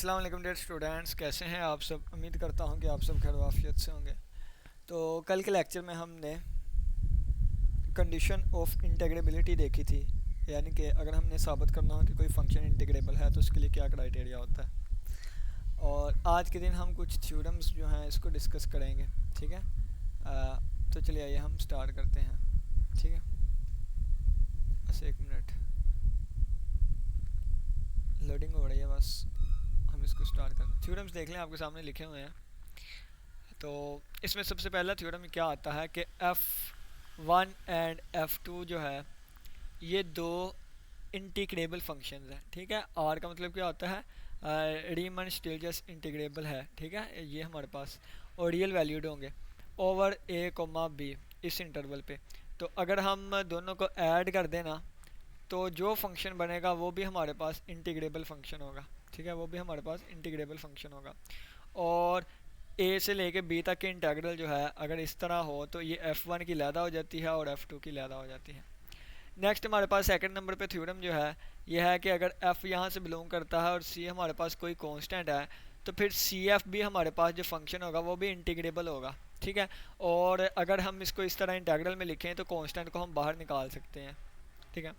अस्सलाम वालेकुम dear students, कैसे हैं आप सब। उम्मीद करता हूं कि आप सब खैर वाफियत से होंगे। तो कल के लेक्चर में हमने कंडीशन ऑफ इंटीग्रेबिलिटी देखी थी, यानी कि अगर हमने साबित करना हो कि कोई फंक्शन इंटीग्रेबल है तो उसके लिए क्या क्राइटेरिया होता है। और आज के दिन हम कुछ थ्योरम्स जो हैं इसको डिस्कस करेंगे। ठीक है, तो चलिए आइए हम स्टार्ट करते हैं। ठीक है, बस एक मिनट लोडिंग हो रही है, बस हम इसको स्टार्ट करते। थ्योरम्स देख लें, आपके सामने लिखे हुए हैं। तो इसमें सबसे पहला थ्योरम क्या आता है कि F1 एंड F2 जो है ये दो इंटीग्रेबल फंक्शंस हैं। ठीक है, आर का मतलब क्या होता है, रीमन स्टिल्जस इंटीग्रेबल है। ठीक है, ये हमारे पास और रियल वैल्यूड होंगे ओवर ए कोमा बी इस इंटरवल पे। तो अगर हम दोनों को ऐड कर देना तो जो फंक्शन बनेगा वो भी हमारे पास इंटीग्रेबल फंक्शन होगा। ठीक है, वो भी हमारे पास इंटीग्रेबल फंक्शन होगा। और ए से लेके बी तक के इंटीग्रल जो है अगर इस तरह हो तो ये F1 की लैदा हो जाती है और F2 की लैदा हो जाती है। नेक्स्ट हमारे पास सेकंड नंबर पे थ्योरम जो है ये है कि अगर F यहाँ से बिलोंग करता है और C हमारे पास कोई कांस्टेंट है तो फिर CF भी हमारे पास जो फंक्शन होगा वो भी इंटीग्रेबल होगा। ठीक है, और अगर हम इसको इस तरह इंटीग्रल में लिखें तो कांस्टेंट को हम बाहर निकाल सकते हैं। ठीक है,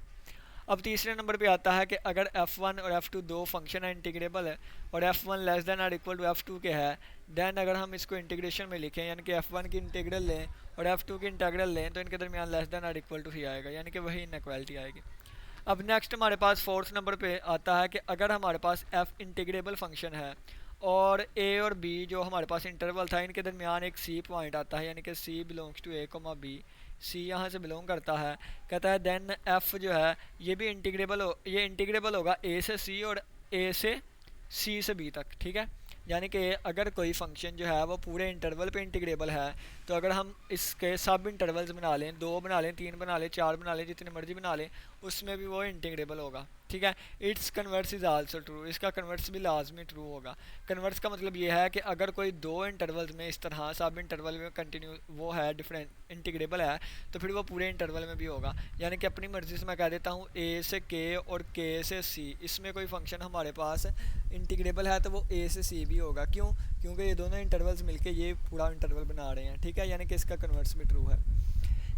अब तीसरे नंबर पे आता है कि अगर F1 और F2 दो फंक्शन है इंटीग्रेबल है और F1 लेस देन और इक्वल टू F2 के है, देन अगर हम इसको इंटीग्रेशन में लिखें यानी कि F1 की इंटीग्रल लें और F2 की इंटीग्रल लें तो इनके दरमियान लेस देन और इक्वल टू ही आएगा, यानी कि वही इनइक्वालिटी आएगी। अब नेक्स्ट हमारे पास फोर्थ नंबर पे आता है कि अगर हमारे पास F इंटीग्रेबल फंक्शन है और A और B जो हमारे पास इंटरवल था इनके दरमियान एक C पॉइंट आता है, यानी कि C belongs to A comma B, C यहाँ से बिलोंग करता है, कहता है देन एफ जो है ये भी इंटीग्रेबल हो, ये इंटीग्रेबल होगा ए से सी और ए से सी से बी तक। ठीक है, यानी कि अगर कोई फंक्शन जो है वो पूरे इंटरवल पे इंटीग्रेबल है तो अगर हम इसके सब इंटरवल्स बना लें, 2 बना लें, 3 बना लें, 4 बना लें, जितने मर्जी बना लें, उसमें भी वो इंटीग्रेबल होगा। ठीक है, it's converse is also true, इसका कन्वर्स भी लाजमी ट्रू होगा। कन्वर्स का मतलब ये है कि अगर कोई दो इंटरवल्स में इस तरह सब इंटरवल में कंटिन्यू वो है डिफरेंट इंटीग्रेबल है तो फिर वो पूरे इंटरवल में भी होगा। यानी कि अपनी मर्ज़ी से मैं कह देता हूँ ए से के और के से सी, इसमें कोई फंक्शन हमारे पास इंटीग्रेबल है तो वो ए से सी भी होगा। क्यों? क्योंकि ये दोनों इंटरवल्स मिलके ये पूरा इंटरवल बना रहे हैं। ठीक है, यानी कि इसका कन्वर्स भी ट्रू है।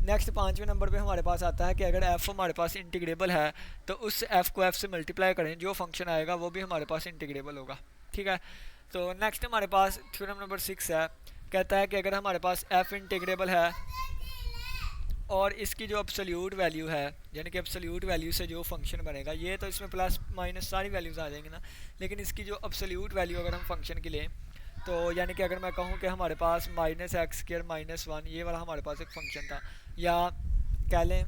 नेक्स्ट पाँचवें नंबर पे हमारे पास आता है कि अगर f हमारे पास इंटीग्रेबल है तो उस f को f से मल्टीप्लाई करें, जो फंक्शन आएगा वो भी हमारे पास इंटीग्रेबल होगा। ठीक है, तो नेक्स्ट हमारे पास थ्योरम नंबर 6 है, कहता है कि अगर हमारे पास f इंटीग्रेबल है और इसकी जो एब्सोल्यूट वैल्यू है, यानी कि एब्सोल्यूट वैल्यू से जो फंक्शन बनेगा, ये तो इसमें प्लस माइनस सारी वैल्यूज़ आ जाएंगी ना, लेकिन इसकी जो एब्सोल्यूट वैल्यू अगर हम फंक्शन की लें तो यानी कि अगर मैं कहूँ कि हमारे पास -x² -1 ये वाला हमारे पास एक फ़ंक्शन था, या कह लें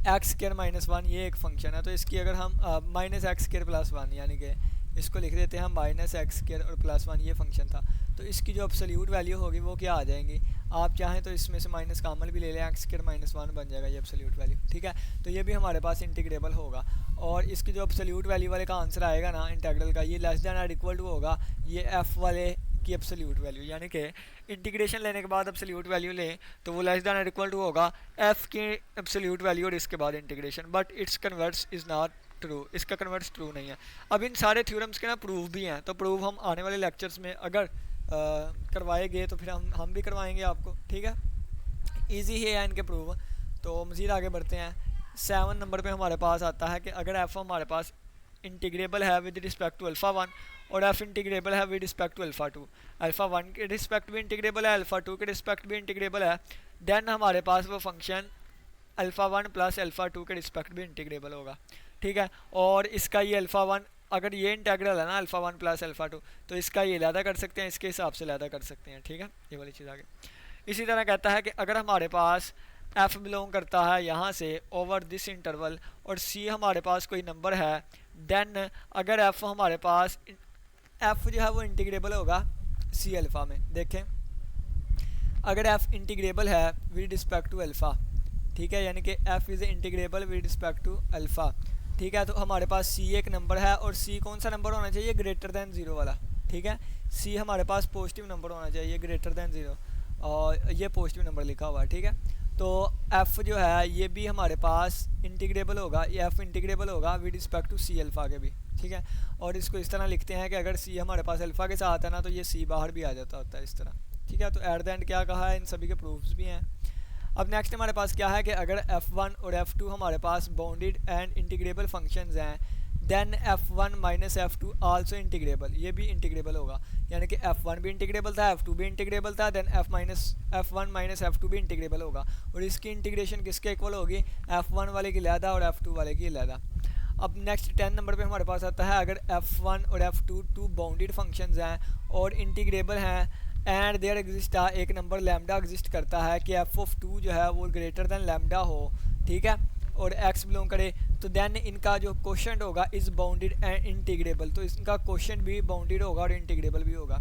x² -1 ये एक फ़ंक्शन है, तो इसकी अगर हम -x² +1 यानी कि इसको लिख देते हैं हम -x² और +1 ये फंक्शन था, तो इसकी जो एब्सोल्यूट वैल्यू होगी वो क्या आ जाएंगी। आप चाहें तो इसमें से माइनस का अमल भी ले लें, x² -1 बन जाएगा ये एब्सोल्यूट वैल्यू। ठीक है, तो ये भी हमारे पास इंटीग्रेबल होगा और इसकी जो एब्सोल्यूट वैल्यू वाले का आंसर आएगा ना इंटीग्रल का, ये लेस देन और इक्वल टू होगा ये f वाले की एब्सोल्यूट वैल्यू, यानी कि इंटीग्रेशन लेने के बाद एब्सोल्यूट वैल्यू लें तो वो लेस देन और इक्वल टू होगा f की एब्सोल्यूट वैल्यू और इसके बाद integration, but it's converts is not true, इसका कन्वर्ट्स ट्रू नहीं है। अब इन सारे थ्योरम्स के ना प्रूफ भी हैं, तो प्रूफ हम आने वाले लेक्चर्स में अगर करवाए गए तो फिर हम भी करवाएंगे आपको। ठीक है, ईजी ही है इनके प्रूफ। तो मज़ीद आगे बढ़ते हैं। 7 नंबर पे हमारे पास आता है कि अगर एफ हमारे पास इंटीग्रेबल है विद रिस्पेक्ट टू अल्फ़ा 1 और एफ इंटीग्रेबल है with respect to alpha 2, alpha 1 के रिस्पेक्ट भी इंटीग्रेबल है, अल्फ़ा 2 के रिस्पेक्ट भी इंटीग्रेबल है, देन हमारे पास वो फंक्शन अल्फ़ा 1 प्लस अल्फ़ा 2 के रिस्पेक्ट भी इंटीग्रेबल होगा। ठीक है, और इसका ये अल्फ़ा 1 अगर ये इंटीग्रल है ना अल्फ़ा 1 प्लस अल्फ़ा 2 तो इसका ये लैदा कर सकते हैं, इसके हिसाब से लैदा कर सकते हैं। ठीक है, ये वाली चीज़ आगे। इसी तरह कहता है कि अगर हमारे पास f बिलोंग करता है यहाँ से ओवर दिस इंटरवल और c हमारे पास कोई नंबर है, देन अगर f हमारे पास f जो है वो इंटीग्रेबल होगा c अल्फ़ा में। देखें, अगर f इंटीग्रेबल है विद रिस्पेक्ट टू अल्फ़ा, ठीक है, यानी कि f is integrable with respect to alpha. ठीक है, तो हमारे पास c एक नंबर है और c कौन सा नंबर होना चाहिए, ग्रेटर दैन 0 वाला। ठीक है, c हमारे पास पॉजिटिव नंबर होना चाहिए ग्रेटर दैन 0 और ये पॉजिटिव नंबर लिखा हुआ है। ठीक है, तो एफ़ जो है ये भी हमारे पास इंटीग्रेबल होगा, ये एफ़ इंटीग्रेबल होगा with respect to C alpha के भी, ठीक है। और इसको इस तरह लिखते हैं कि अगर सी हमारे पास अल्फ़ा के साथ है ना तो ये सी बाहर भी आ जाता होता है इस तरह, ठीक है। तो एट द एंड क्या कहा है, इन सभी के प्रूफ्स भी हैं। अब नेक्स्ट हमारे पास क्या है कि अगर f1 और f2 हमारे पास बाउंडेड एंड इंटीग्रेबल फंक्शंस हैं, then f1 minus f2 also integrable, ये भी इंटीग्रेबल होगा। यानी कि f1 भी इंटीग्रेबल था, f2 भी इंटीग्रेबल था, देन f1 माइनस f2 भी इंटीग्रेबल होगा। और इसकी इंटीग्रेशन किसके इक्वल होगी, f1 वाले की लहदा और f2 वाले की लहदा। अब नेक्स्ट 10 नंबर पे हमारे पास आता है अगर f1 और f2 टू बाउंडेड फंक्शंस हैं और इंटीग्रेबल हैं एंड देयर एग्जिस्ट एक नंबर लैम्डा एग्जिस्ट करता है कि एफ ऑफ टू जो है वो ग्रेटर दैन लैम्डा हो, ठीक है, और एक्स बिलोंग करे, तो देन इनका जो कोशेंट होगा इज़ बाउंडेड एंड इंटीग्रेबल, तो इनका कोशेंट भी बाउंडेड होगा और इंटीग्रेबल भी होगा।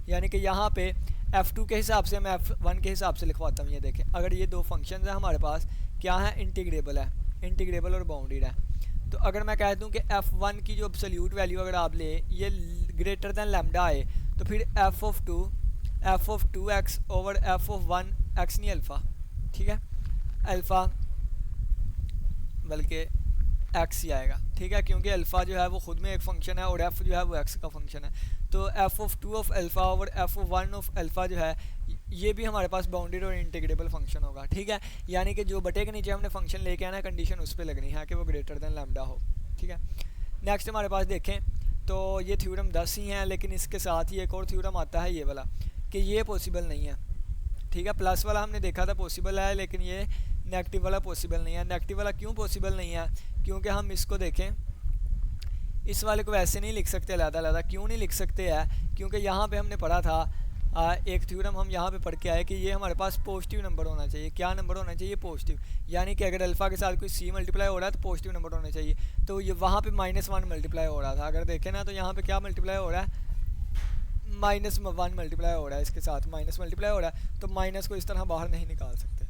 यानी कि यहाँ पे f2 के हिसाब से मैं f1 के हिसाब से लिखवाता हूँ। ये देखें, अगर ये दो फंक्शन हैं हमारे पास क्या है, इंटीग्रेबल है, इंटीग्रेबल और बाउंडेड है। तो अगर मैं कह दूँ कि f1 की जो एब्सोल्यूट वैल्यू अगर आप ले ये ग्रेटर दैन लैम्डा आए, तो फिर f of 2x over f of 1x नहीं अल्फ़ा, ठीक है, अल्फ़ा बल्कि x ही आएगा, ठीक है, क्योंकि अल्फ़ा जो है वो ख़ुद में एक फ़ंक्शन है और f जो है वो x का फ़ंक्शन है। तो f of 2 of alpha over f of 1 of alpha जो है ये भी हमारे पास बाउंडेड और इंटीग्रेबल फंक्शन होगा, ठीक है। यानी कि जो बटे के नीचे हमने फंक्शन लेके आना है कंडीशन उस पर लगनी है कि वो ग्रेटर दैन लैम्डा हो, ठीक है। नेक्स्ट हमारे पास देखें तो ये थ्योरम 10 ही हैं, लेकिन इसके साथ ही एक और थ्योरम आता है ये वाला कि ये पॉसिबल नहीं है, ठीक है। प्लस वाला हमने देखा था पॉसिबल है, लेकिन ये नेगेटिव वाला पॉसिबल नहीं है। नेगेटिव वाला क्यों पॉसिबल नहीं है, क्योंकि हम इसको देखें, इस वाले को वैसे नहीं लिख सकते अलग-अलग। क्यों नहीं लिख सकते हैं, क्योंकि यहाँ पे हमने पढ़ा था एक थ्योरम हम यहाँ पे पढ़ के आए कि ये हमारे पास पॉजिटिव नंबर होना चाहिए। क्या नंबर होना चाहिए, पॉजिटिव, यानी कि अगर अल्फ़ा के साथ कोई सी मल्टीप्लाई हो रहा है तो पॉजिटिव नंबर होना चाहिए। तो ये वहाँ पे -1 मल्टीप्लाई हो रहा था, अगर देखें ना तो यहाँ पे क्या मल्टीप्लाई हो रहा है, -1 मल्टीप्लाई हो रहा है, इसके साथ माइनस मल्टीप्लाई हो रहा है, तो माइनस को इस तरह बाहर नहीं निकाल सकते,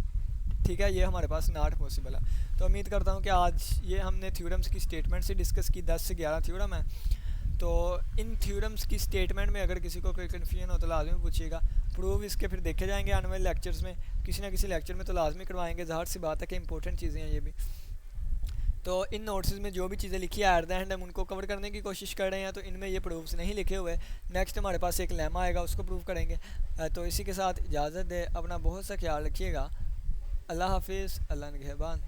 ठीक है। ये हमारे पास नॉट पॉसिबल है। तो उम्मीद करता हूँ कि आज ये हमने थ्योरम्स की स्टेटमेंट से डिस्कस की, 10 से 11 थ्योरम है। तो इन थ्योरम्स की स्टेटमेंट में अगर किसी को कोई कन्फ्यूजन हो तो लाजमी पूछिएगा। प्रूव इसके फिर देखे जाएंगे आने वाले लेक्चर्स में, किसी ना किसी लेक्चर में तो लाजमी करवाएंगे, ज़ाहिर सी बात है कि इंपॉर्टेंट चीज़ें हैं ये भी। तो इन नोट्स में जो भी चीज़ें लिखी है एट द एंड हम उनको कवर करने की कोशिश कर रहे हैं, तो इनमें ये प्रूफ्स नहीं लिखे हुए। नेक्स्ट हमारे पास एक लेमा आएगा, उसको प्रूव करेंगे। तो इसी के साथ इजाज़त दे, अपना बहुत सा ख्याल रखिएगा। अल्लाह हाफिज़, अल्लाह निगहबान।